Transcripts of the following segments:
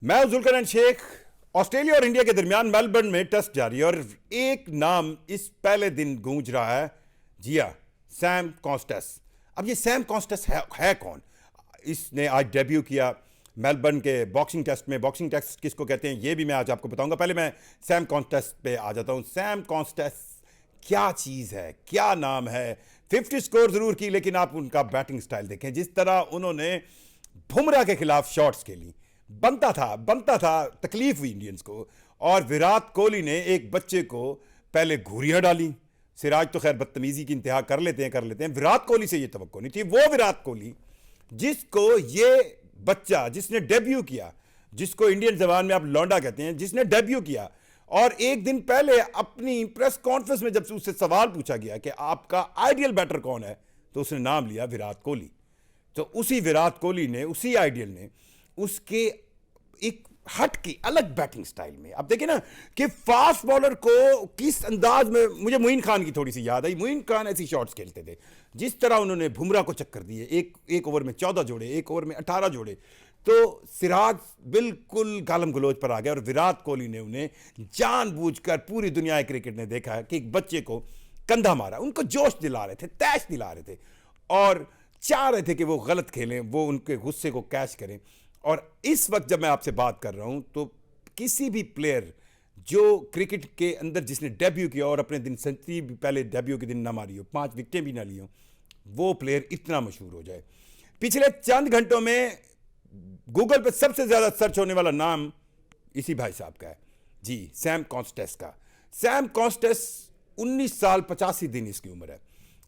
मैं हूं जुल्करनैन शेख। ऑस्ट्रेलिया और इंडिया के दरमियान मेलबर्न में टेस्ट जारी है और एक नाम इस पहले दिन गूंज रहा है। जी हाँ, सैम कॉन्स्टेस। अब ये सैम कॉन्स्टेस है कौन? इसने आज डेब्यू किया मेलबर्न के बॉक्सिंग टेस्ट में। बॉक्सिंग टेस्ट किसको कहते हैं ये भी मैं आज आपको बताऊंगा। पहले मैं सैम कॉन्स्टेस पे आ जाता हूं। सैम कॉन्स्टेस क्या चीज़ है, क्या नाम है। 50 स्कोर जरूर की, लेकिन आप उनका बैटिंग स्टाइल देखें, जिस तरह उन्होंने बुमराह के खिलाफ शॉट्स खेली। बनता था, तकलीफ हुई इंडियंस को। और विराट कोहली ने एक बच्चे को पहले घूरियां डाली। सिराज तो खैर बदतमीजी की इंतहा कर लेते हैं। विराट कोहली से ये तवक्को नहीं थी। वो विराट कोहली जिसको ये बच्चा, जिसने डेब्यू किया, जिसको इंडियन जबान में आप लौंडा कहते हैं, जिसने डेब्यू किया, और एक दिन पहले अपनी प्रेस कॉन्फ्रेंस में जब उससे सवाल पूछा गया कि आपका आइडियल बैटर कौन है, तो उसने नाम लिया विराट कोहली। तो उसी विराट कोहली ने, उसी आइडियल ने उसके एक हट की अलग बैटिंग स्टाइल में, अब देखिए ना कि फास्ट बॉलर को किस अंदाज में, मुझे मोइन खान की थोड़ी सी याद आई। मोइन खान ऐसी शॉट्स खेलते थे जिस तरह उन्होंने बुमराह को चक्कर दिए। एक ओवर में 14 जोड़े, एक ओवर में 18 जोड़े। तो सिराज बिल्कुल गालम गलोच पर आ गया और विराट कोहली ने उन्हें जानबूझकर, पूरी दुनिया क्रिकेट ने देखा कि एक बच्चे को कंधा मारा। उनको जोश दिला रहे थे, तैश दिला रहे थे और चाह रहे थे कि वो गलत खेलें, वो उनके गुस्से को कैच करें। और इस वक्त जब मैं आपसे बात कर रहा हूं तो किसी भी प्लेयर जो क्रिकेट के अंदर जिसने डेब्यू किया और अपने दिन सेंचुरी भी पहले डेब्यू के दिन ना मारी हो, 5 विकेटें भी ना ली हो, वो प्लेयर इतना मशहूर हो जाए। पिछले चंद घंटों में गूगल पे सबसे ज्यादा सर्च होने वाला नाम इसी भाई साहब का है। जी, सैम कॉन्स्टेस का। सैम कॉन्स्टेस 19 साल 85 दिन इसकी उम्र है।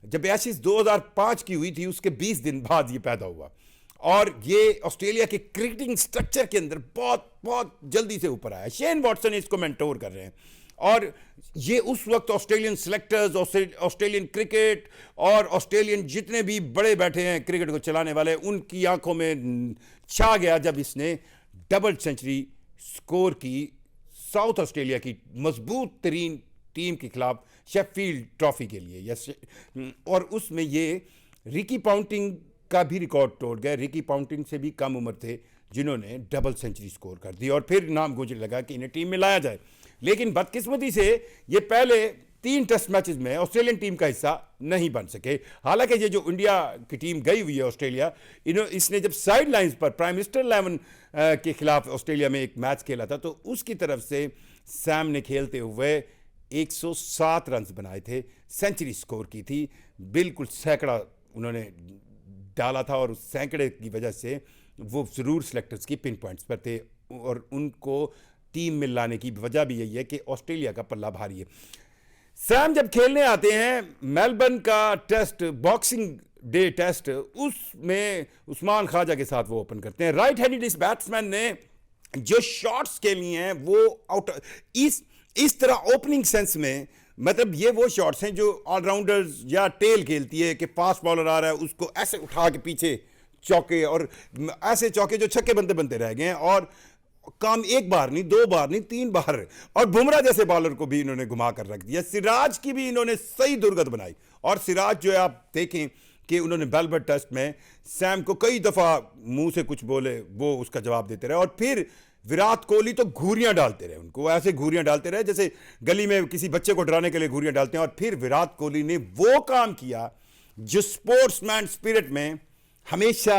जब एशेज 2005 की हुई थी, उसके 20 दिन बाद ये पैदा हुआ और ये ऑस्ट्रेलिया के क्रिकेटिंग स्ट्रक्चर के अंदर बहुत बहुत जल्दी से ऊपर आया। शेन वॉटसन इसको मेंटोर कर रहे हैं और ये उस वक्त ऑस्ट्रेलियन सिलेक्टर्स, ऑस्ट्रेलियन क्रिकेट और ऑस्ट्रेलियन जितने भी बड़े बैठे हैं क्रिकेट को चलाने वाले, उनकी आंखों में छा गया जब इसने डबल सेंचुरी स्कोर की साउथ ऑस्ट्रेलिया की मजबूत तरीन टीम के खिलाफ शेफील्ड ट्रॉफी के लिए। और उसमें ये रिकी पाउंटिंग का भी रिकॉर्ड तोड़ गए। रिकी पाउंटिंग से भी कम उम्र थे जिन्होंने डबल सेंचुरी स्कोर कर दी और फिर नाम गूंजने लगा कि इन्हें टीम में लाया जाए। लेकिन बदकिस्मती से ये पहले 3 टेस्ट मैचेस में ऑस्ट्रेलियन टीम का हिस्सा नहीं बन सके। हालांकि ये जो इंडिया की टीम गई हुई है ऑस्ट्रेलिया, इसने जब साइड लाइन्स पर प्राइम मिनिस्टर 11 के खिलाफ ऑस्ट्रेलिया में एक मैच खेला था, तो उसकी तरफ से सैम ने खेलते हुए 107 रन बनाए थे, सेंचुरी स्कोर की थी। बिल्कुल सैकड़ा उन्होंने डाला था और उस सैकड़े की वजह से वो ज़रूर सिलेक्टर्स की पिन पॉइंट्स पर थे और उनको टीम में लाने की वजह भी यही है कि ऑस्ट्रेलिया का पल्ला भारी है। सैम जब खेलने आते हैं मेलबर्न का टेस्ट, बॉक्सिंग डे टेस्ट, उसमें उस्मान ख्वाजा के साथ वो ओपन करते हैं। राइट हैंडेड इस बैट्समैन ने जो शॉट्स खेली हैं वो आउट, इस तरह ओपनिंग सेंस में, मतलब ये वो शॉट्स हैं जो ऑलराउंडर्स या टेल खेलती है कि फास्ट बॉलर आ रहा है उसको ऐसे उठा के पीछे चौके, और ऐसे चौके जो छक्के बनते बनते रह गए हैं और काम 1 बार नहीं, 2 बार नहीं, 3 बार। और बुमराह जैसे बॉलर को भी इन्होंने घुमा कर रख दिया। सिराज की भी इन्होंने सही दुर्गत बनाई और सिराज जो है, आप देखें कि उन्होंने मेलबर्न टेस्ट में सैम को कई दफा मुंह से कुछ बोले, वो उसका जवाब देते रहे। और फिर विराट कोहली तो घूरियां डालते रहे, उनको ऐसे घूरियां डालते रहे जैसे गली में किसी बच्चे को डराने के लिए घूरियां डालते हैं। और फिर विराट कोहली ने वो काम किया जो स्पोर्ट्समैन स्पिरिट में हमेशा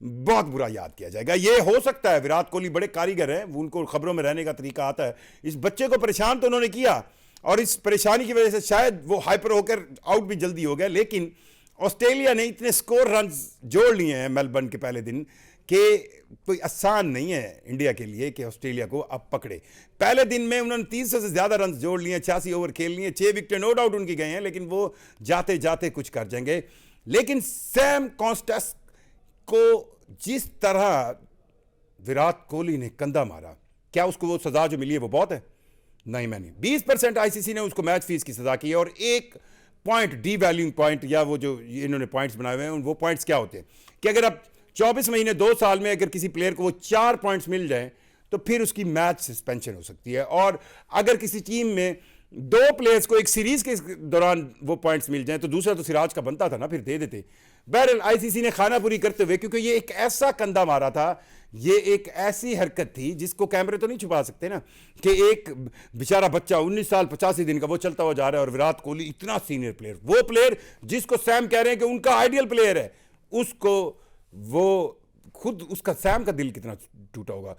बहुत बुरा याद किया जाएगा। ये हो सकता है विराट कोहली बड़े कारीगर हैं, उनको खबरों में रहने का तरीका आता है। इस बच्चे को परेशान तो उन्होंने किया और इस परेशानी की वजह से शायद वो हाइपर होकर आउट भी जल्दी हो गया। लेकिन ऑस्ट्रेलिया ने इतने स्कोर रन जोड़ लिए हैं मेलबर्न के पहले दिन कि कोई आसान नहीं है इंडिया के लिए कि ऑस्ट्रेलिया को अब पकड़े। पहले दिन में उन्होंने 300 से ज्यादा रन जोड़ लिए, 86 ओवर खेल लिए, 6 विकेट नो डाउट उनकी गए हैं, लेकिन वो जाते जाते कुछ कर जाएंगे। लेकिन सैम कॉन्स्टेस को जिस तरह विराट कोहली ने कंधा मारा, क्या उसको वो सजा जो मिली है वो बहुत है? नहीं, मैंने 20% आईसीसी ने उसको मैच फीस की सजा की है। और एक पॉइंट, डी वैल्यूइंग पॉइंट, या वो जो इन्होंने पॉइंट्स बनाए हुए हैं, वो पॉइंट्स क्या होते हैं कि अगर आप 24 महीने 2 साल में अगर किसी प्लेयर को वो 4 पॉइंट्स मिल जाए तो फिर उसकी मैच सस्पेंशन हो सकती है। और अगर किसी टीम में 2 प्लेयर्स को एक सीरीज के दौरान वो पॉइंट्स मिल जाए तो दूसरा तो सिराज का बनता था ना, फिर दे देते। बहरहाल आईसीसी ने खाना पूरी करते हुए, क्योंकि ये एक ऐसा कंधा मारा था ये एक ऐसी हरकत थी जिसको कैमरे तो नहीं छुपा सकते ना, कि एक बेचारा बच्चा 19 साल 85 दिन का वो चलता हुआ जा रहा है, और विराट कोहली इतना सीनियर प्लेयर, वो प्लेयर जिसको सैम कह रहे हैं कि उनका आइडियल प्लेयर है, उसको वो खुद, उसका सैम का दिल कितना टूटा होगा।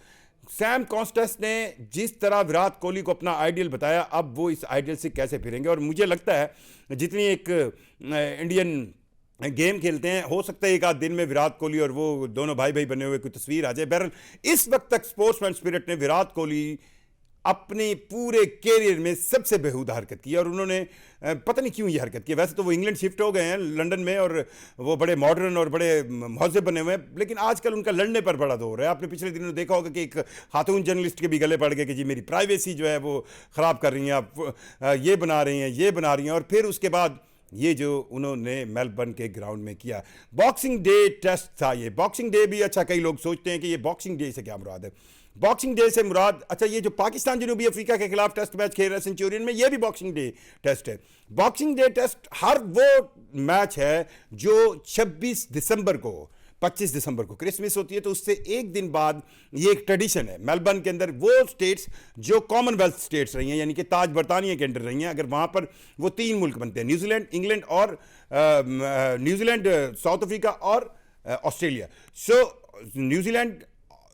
सैम कॉन्स्टेस ने जिस तरह विराट कोहली को अपना आइडियल बताया, अब वो इस आइडियल से कैसे फिरेंगे। और मुझे लगता है जितनी एक इंडियन गेम खेलते हैं, हो सकता है एक आध दिन में विराट कोहली और वो दोनों भाई भाई बने हुए कोई तस्वीर आ जाए। बहरहाल इस वक्त तक स्पोर्ट्समैन स्पिरिट ने विराट कोहली अपने पूरे कैरियर में सबसे बेहुदा हरकत की, और उन्होंने पता नहीं क्यों ये हरकत की। वैसे तो वो इंग्लैंड शिफ्ट हो गए हैं लंदन में, और वो बड़े मॉडर्न और बड़े महज़ब बने हुए हैं, लेकिन आजकल उनका लड़ने पर बड़ा दौर है। आपने पिछले दिनों देखा होगा कि एक खातून जर्नलिस्ट के भी गले पड़ गए कि जी मेरी प्राइवेसी जो है वो ख़राब कर रही हैं आप, ये बना रही हैं, ये बना रही हैं। और फिर उसके बाद ये जो उन्होंने मेलबर्न के ग्राउंड में किया, बॉक्सिंग डे टेस्ट था ये। बॉक्सिंग डे भी, अच्छा कई लोग सोचते हैं कि ये बॉक्सिंग डे से क्या मुराद है। बॉक्सिंग डे से मुराद, अच्छा ये जो पाकिस्तान जनूबी अफ्रीका के खिलाफ टेस्ट मैच खेल रहा है सेंचुरियन में, ये भी बॉक्सिंग डे टेस्ट है। बॉक्सिंग डे टेस्ट हर वो मैच है जो 26 दिसंबर को, 25 दिसंबर को क्रिसमस होती है, तो उससे एक दिन बाद ये एक ट्रेडिशन है मेलबर्न के अंदर। वो स्टेट्स जो कॉमनवेल्थ स्टेट्स रही हैं, यानी कि ताज बरतानिया के अंडर रही हैं, अगर वहाँ पर वो 3 मुल्क बनते हैं, न्यूजीलैंड, इंग्लैंड और न्यूजीलैंड, साउथ अफ्रीका और ऑस्ट्रेलिया। सो न्यूजीलैंड,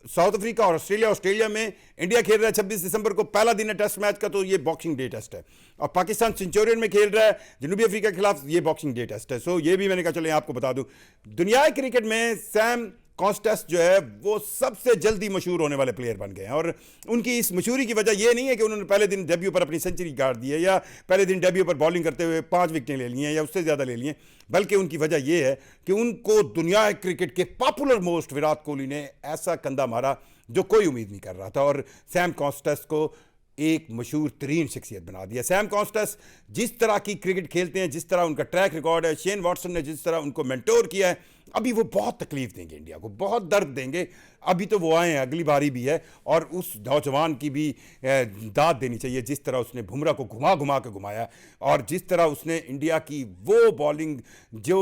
साउथ अफ्रीका और ऑस्ट्रेलिया, ऑस्ट्रेलिया में इंडिया खेल रहा है 26 दिसंबर को, पहला दिन है टेस्ट मैच का, तो ये बॉक्सिंग डे टेस्ट है। और पाकिस्तान सेंचुरियन में खेल रहा है जनूबी अफ्रीका के खिलाफ, ये बॉक्सिंग डे टेस्ट है। सो ये भी मैंने कहा चलो आपको बता दूं। दुनिया क्रिकेट में सैम कॉन्स्टेस जो है वो सबसे जल्दी मशहूर होने वाले प्लेयर बन गए हैं, और उनकी इस मशहूरी की वजह ये नहीं है कि उन्होंने पहले दिन डेब्यू पर अपनी सेंचुरी गाड़ दी है, या पहले दिन डेब्यू पर बॉलिंग करते हुए 5 विकेटें ले ली हैं या उससे ज़्यादा ले ली हैं, बल्कि उनकी वजह यह है कि उनको दुनिया क्रिकेट के पॉपुलर मोस्ट विराट कोहली ने ऐसा कंधा मारा जो कोई उम्मीद नहीं कर रहा था, और सैम कॉन्स्टेस को एक मशहूर तरीन शख्सियत बना दिया। सैम कॉन्स्टेस जिस तरह की क्रिकेट खेलते हैं, जिस तरह उनका ट्रैक रिकॉर्ड है, शेन वॉटसन ने जिस तरह उनको मेंटोर किया है, अभी वो बहुत तकलीफ देंगे इंडिया को, बहुत दर्द देंगे। अभी तो वो आए हैं, अगली बारी भी है, और उस नौजवान की भी दाद देनी चाहिए जिस तरह उसने बुमराह को घुमा घुमा के घुमाया, और जिस तरह उसने इंडिया की वो बॉलिंग जो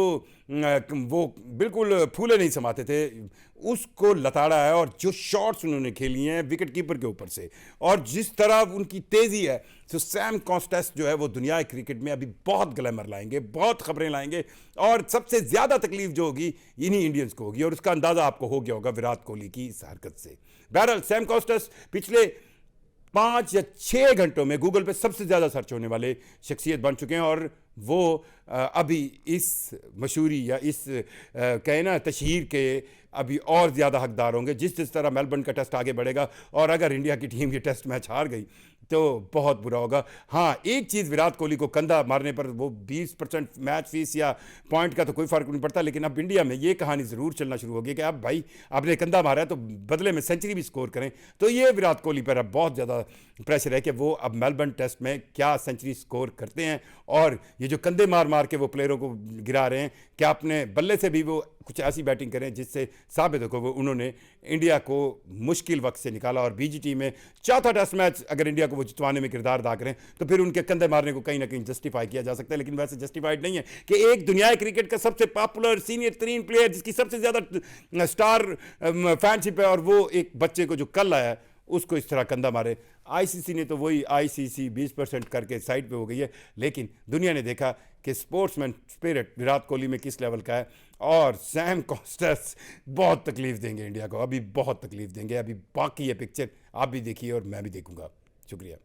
वो बिल्कुल फूले नहीं समाते थे उसको लताड़ा है, और जो शॉट्स उन्होंने खेली हैं विकेट कीपर के ऊपर से, और जिस तरह उनकी तेज़ी है, तो सैम कॉन्स्टेस जो है वो दुनिया क्रिकेट में अभी बहुत ग्लैमर लाएंगे, बहुत खबरें लाएंगे, और सबसे ज़्यादा तकलीफ जो होगी इन्हीं इंडियंस को होगी, और उसका अंदाज़ा आपको हो गया होगा विराट कोहली की इस हरकत से। बहरहाल सैम कॉन्स्टेस पिछले 5 या 6 घंटों में गूगल पे सबसे ज़्यादा सर्च होने वाले शख्सियत बन चुके हैं, और वो अभी इस मशहूरी या इस कहे ना तशहीर के अभी और ज़्यादा हकदार होंगे जिस जिस तरह मेलबर्न का टेस्ट आगे बढ़ेगा। और अगर इंडिया की टीम ये टेस्ट मैच हार गई तो बहुत बुरा होगा। हाँ, एक चीज़, विराट कोहली को कंधा मारने पर वो 20% मैच फीस या पॉइंट का तो कोई फ़र्क नहीं पड़ता, लेकिन अब इंडिया में ये कहानी ज़रूर चलना शुरू होगी कि अब भाई आपने कंधा मारा है तो बदले में सेंचुरी भी स्कोर करें। तो ये विराट कोहली पर अब बहुत ज़्यादा प्रेशर है कि वो अब मेलबर्न टेस्ट में क्या सेंचुरी स्कोर करते हैं, और ये जो कंधे मार मार के वो प्लेयरों को गिरा रहे हैं, क्या अपने बल्ले से भी वो कुछ ऐसी बैटिंग करें जिससे साबित हो कि वो उन्होंने इंडिया को मुश्किल वक्त से निकाला। और बीजीटी में चौथा टेस्ट मैच अगर इंडिया को वो जितवाने में किरदार अदा करें तो फिर उनके कंधे मारने को कहीं ना कहीं जस्टिफाई किया जा सकता है। लेकिन वैसे जस्टिफाइड नहीं है कि एक दुनिया क्रिकेट का सबसे पॉपुलर सीनियर तरीन प्लेयर जिसकी सबसे ज़्यादा स्टार फैनशिप है, और वो एक बच्चे को जो कल आया उसको इस तरह कंधा मारे। आईसीसी ने तो वही आईसीसी 20% करके साइड पे हो गई है, लेकिन दुनिया ने देखा कि स्पोर्ट्समैन स्पिरिट विराट कोहली में किस लेवल का है, और सैम कॉन्स्टेस बहुत तकलीफ देंगे इंडिया को, अभी बहुत तकलीफ देंगे। अभी बाकी ये पिक्चर आप भी देखिए और मैं भी देखूंगा। शुक्रिया।